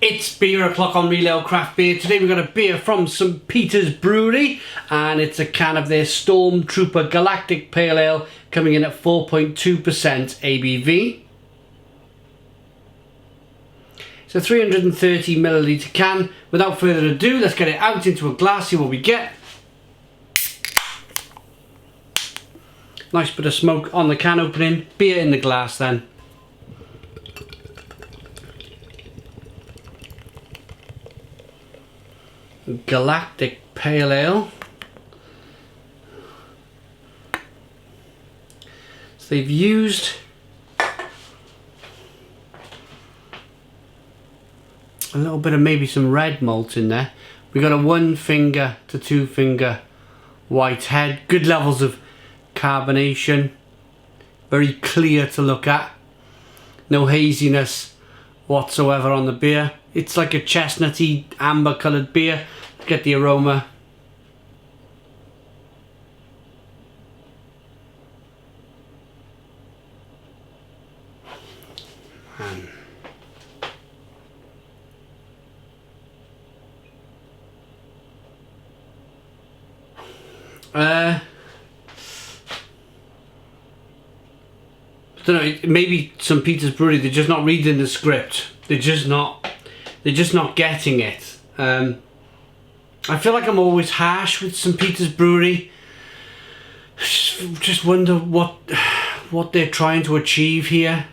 It's beer o'clock on Real Ale Craft Beer. Today we've got a beer from St. Peter's Brewery, and it's a can of their StormTrooper Galactic Pale Ale coming in at 4.2% ABV. It's a 330 milliliter can. Without further ado, let's get it out into a glass, see what we get. Nice bit of smoke on the can opening. Beer in the glass then. Galactic Pale Ale. So they've used a little bit of maybe some red malt in there. We got a 1 finger to 2 finger white head. Good levels of carbonation. Very clear to look at. No haziness whatsoever on the beer. It's like a chestnutty amber coloured beer. Get the aroma. I don't know, maybe St. Peter's Brewery, they're just not reading the script. They're just not getting it. I feel like I'm always harsh with St. Peter's Brewery. Just wonder what they're trying to achieve here.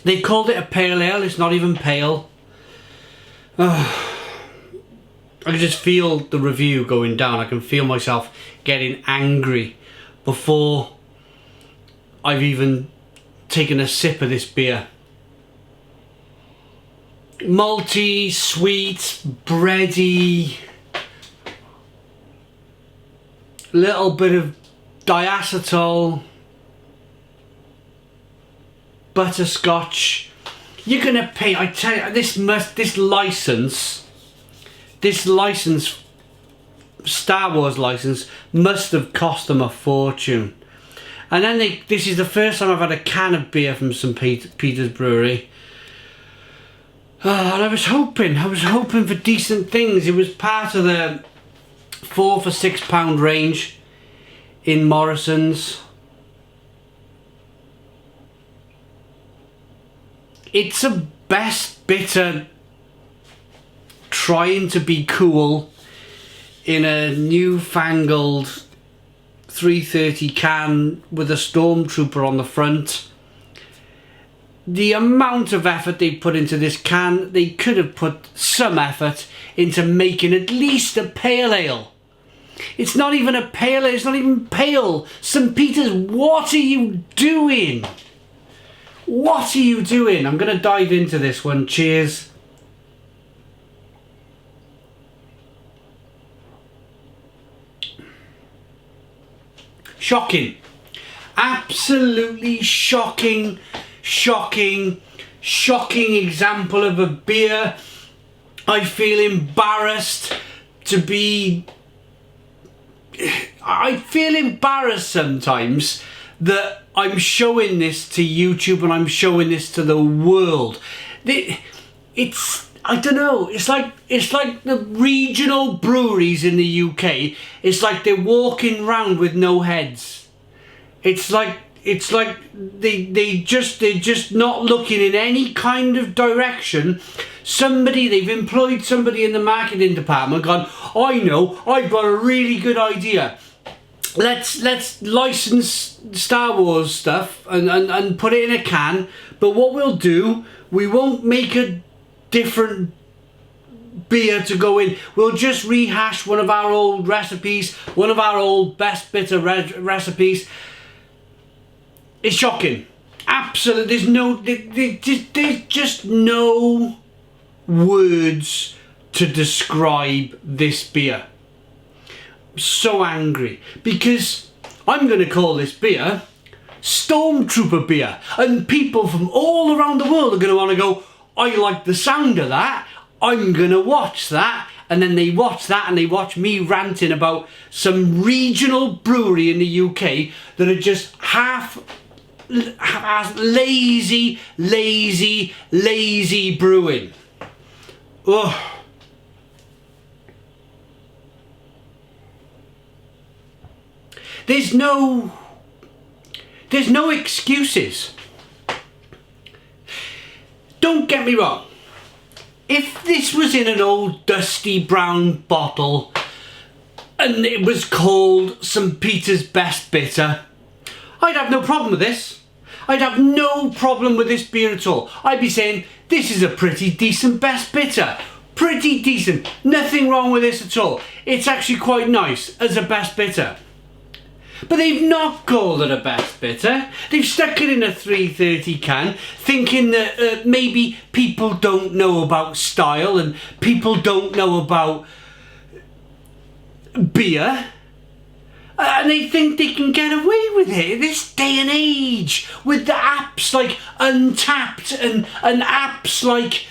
They called it a pale ale. It's not even pale. I can just feel the review going down. I can feel myself getting angry before I've even taken a sip of this beer. Malty, sweet, bready, little bit of diacetyl, butterscotch. You're gonna pay, I tell you, this license, Star Wars license, must have cost them a fortune. And then this is the first time I've had a can of beer from St. Peter's Brewery. And I was hoping for decent things. It was part of the £4 for £6 range in Morrison's. It's a best bitter trying to be cool in a newfangled 330 can with a StormTrooper on the front. The amount of effort they put into this can, they could have put some effort into making at least a pale ale. It's not even a pale ale, it's not even pale. St. Peter's, what are you doing? What are you doing? I'm going to dive into this one. Cheers. Shocking. Absolutely shocking example of a beer. I feel embarrassed sometimes that I'm showing this to YouTube and I'm showing this to the world. It's, I don't know, it's like the regional breweries in the UK. It's like they're walking around with no heads. It's like they're just not looking in any kind of direction. They've employed somebody in the marketing department gone, I know, I've got a really good idea. Let's license Star Wars stuff and put it in a can, but what we'll do, we won't make a different beer to go in. We'll just rehash one of our old recipes, one of our old best bitter recipes. It's shocking. Absolutely. There's just no words to describe this beer. I'm so angry because I'm going to call this beer StormTrooper beer, and people from all around the world are going to want to go, I like the sound of that, I'm going to watch that. And then they watch that and they watch me ranting about some regional brewery in the UK that are just half has lazy brewing. Ugh. There's no excuses. Don't get me wrong. If this was in an old dusty brown bottle and it was called St. Peter's Best Bitter, I'd have no problem with this. I'd have no problem with this beer at all. I'd be saying, this is a pretty decent Best Bitter. Pretty decent. Nothing wrong with this at all. It's actually quite nice as a Best Bitter. But they've not called it a Best Bitter. They've stuck it in a 330 can, thinking that maybe people don't know about style and people don't know about beer. And they think they can get away with it in this day and age with the apps like Untapped and apps like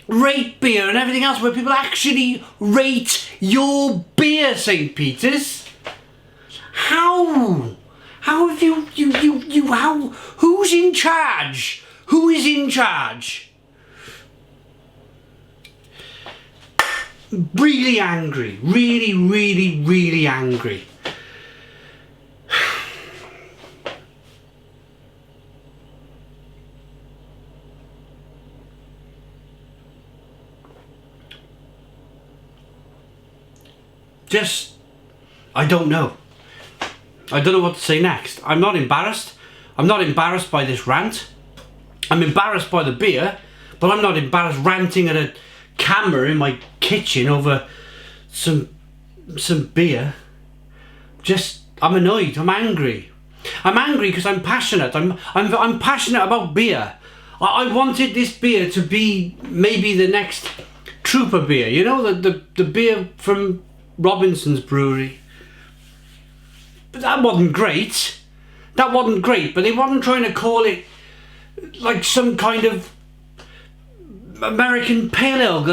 Rate Beer and everything else where people actually rate your beer, St. Peter's. How have who's in charge? Who is in charge? Really angry, really angry. I don't know. I don't know what to say next. I'm not embarrassed. I'm not embarrassed by this rant. I'm embarrassed by the beer, but I'm not embarrassed ranting at a camera in my kitchen over some beer. I'm annoyed. I'm angry. I'm angry because I'm passionate. I'm passionate about beer. I wanted this beer to be maybe the next Trooper beer. You know, the beer from Robinson's Brewery. But that wasn't great. That wasn't great, but they wasn't trying to call it like some kind of American pale ale,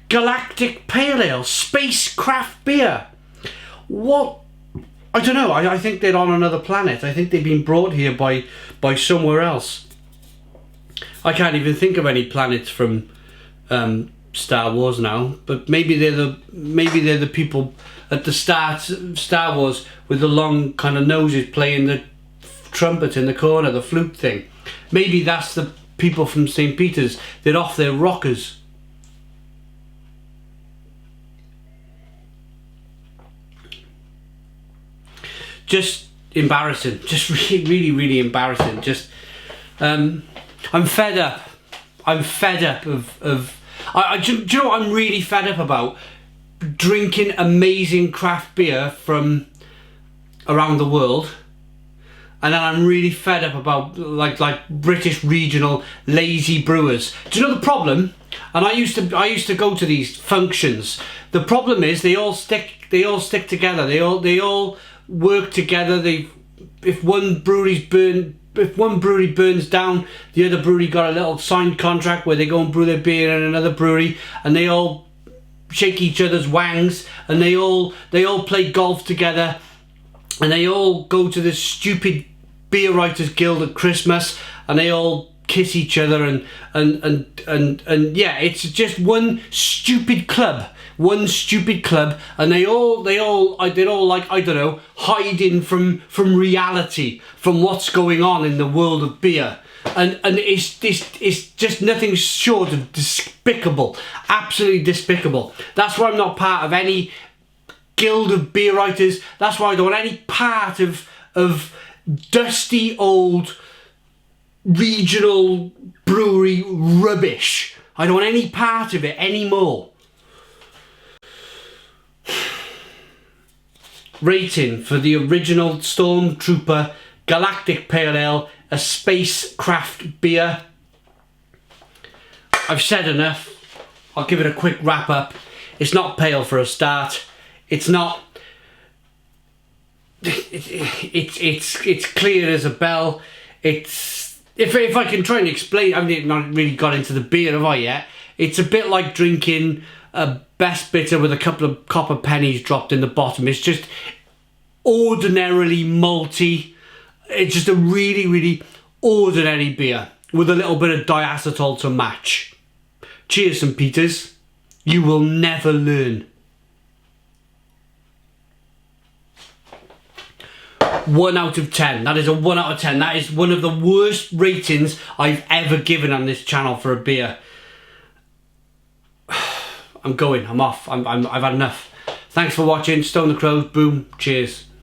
galactic pale ale, space craft beer. What? I don't know. I think they're on another planet. I think they've been brought here by somewhere else. I can't even think of any planets from Star Wars now, but maybe they're the people at the start of Star Wars with the long kind of noses playing the trumpet in the corner, the flute thing. Maybe that's the people from St. Peter's. They're off their rockers. Just embarrassing. Just really embarrassing. Just I'm fed up. I'm fed up of do you know what I'm really fed up about? Drinking amazing craft beer from around the world, and then I'm really fed up about like British regional lazy brewers. Do you know the problem? And I used to go to these functions. The problem is they all stick together. They all work together. If one brewery burns down, the other brewery got a little signed contract where they go and brew their beer in another brewery, and they all shake each other's wangs, and they all play golf together, and they all go to this stupid beer writers guild at Christmas, and they all kiss each other, and yeah, it's just one stupid club, and they're all like, I don't know, hiding from reality, from what's going on in the world of beer. And it's just nothing short of despicable, absolutely despicable. That's why I'm not part of any guild of beer writers. That's why I don't want any part of dusty old regional brewery rubbish. I don't want any part of it anymore. Rating for the original StormTrooper Galactic Pale Ale, a space craft beer. I've said enough. I'll give it a quick wrap up. It's not pale for a start. It's not. It's clear as a bell. It's if I can try and explain. I mean, not really got into the beer, have I yet? It's a bit like drinking a Best Bitter with a couple of copper pennies dropped in the bottom. It's just ordinarily malty. It's just a really, really ordinary beer with a little bit of diacetyl to match. Cheers, St. Peters. You will never learn. 1 out of 10. That is a 1 out of 10. That is one of the worst ratings I've ever given on this channel for a beer. I'm going. I'm off. I've had enough. Thanks for watching. Stone the Crows. Boom. Cheers.